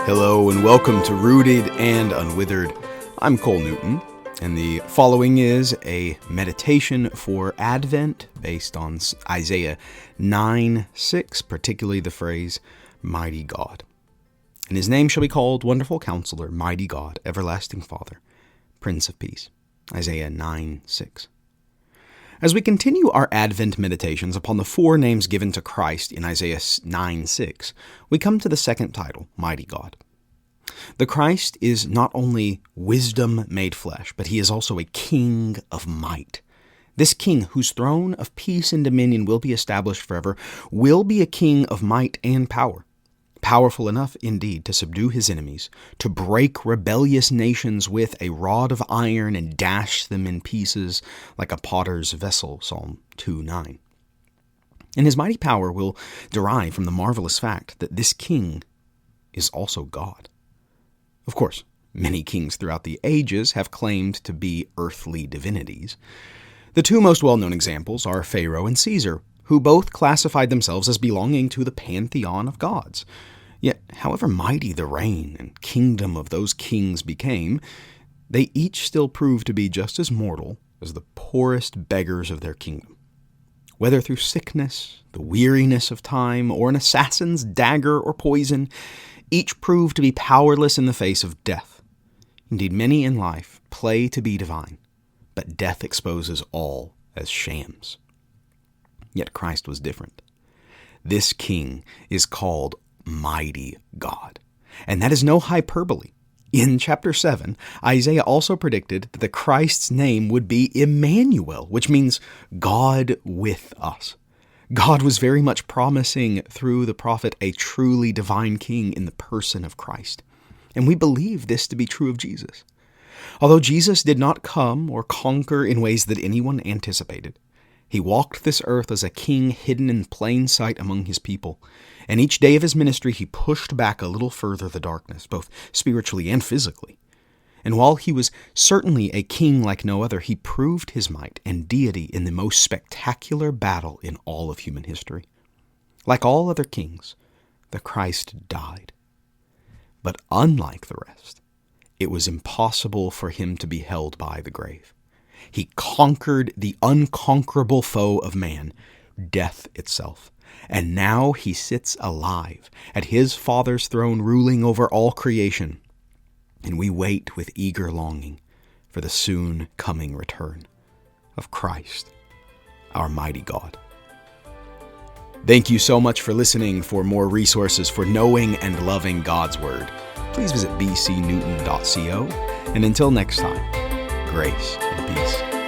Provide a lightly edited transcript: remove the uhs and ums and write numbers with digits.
Hello and welcome to Rooted and Unwithered. I'm Cole Newton, and the following is a meditation for Advent based on Isaiah 9:6, particularly the phrase, Mighty God. And his name shall be called Wonderful Counselor, Mighty God, Everlasting Father, Prince of Peace. Isaiah 9:6. As we continue our Advent meditations upon the four names given to Christ in Isaiah 9:6, we come to the second title, Mighty God. The Christ is not only wisdom made flesh, but he is also a king of might. This king, whose throne of peace and dominion will be established forever, will be a king of might and power. Powerful enough, indeed, to subdue his enemies, to break rebellious nations with a rod of iron and dash them in pieces like a potter's vessel, Psalm 2:9. And his mighty power will derive from the marvelous fact that this king is also God. Of course, many kings throughout the ages have claimed to be earthly divinities. The two most well-known examples are Pharaoh and Caesar, who both classified themselves as belonging to the pantheon of gods. Yet, however mighty the reign and kingdom of those kings became, they each still proved to be just as mortal as the poorest beggars of their kingdom. Whether through sickness, the weariness of time, or an assassin's dagger or poison, each proved to be powerless in the face of death. Indeed, many in life play to be divine, but death exposes all as shams. Yet Christ was different. This king is called Mighty God, and that is no hyperbole. In chapter 7, Isaiah also predicted that the Christ's name would be Emmanuel, which means God with us. God was very much promising through the prophet a truly divine king in the person of Christ, and we believe this to be true of Jesus. Although Jesus did not come or conquer in ways that anyone anticipated, he walked this earth as a king hidden in plain sight among his people, and each day of his ministry he pushed back a little further the darkness, both spiritually and physically. And while he was certainly a king like no other, he proved his might and deity in the most spectacular battle in all of human history. Like all other kings, the Christ died. But unlike the rest, it was impossible for him to be held by the grave. He conquered the unconquerable foe of man, death itself. And now he sits alive at his Father's throne, ruling over all creation. And we wait with eager longing for the soon coming return of Christ, our mighty God. Thank you so much for listening. For more resources for knowing and loving God's Word, please visit bcnewton.co. And until next time, grace and peace.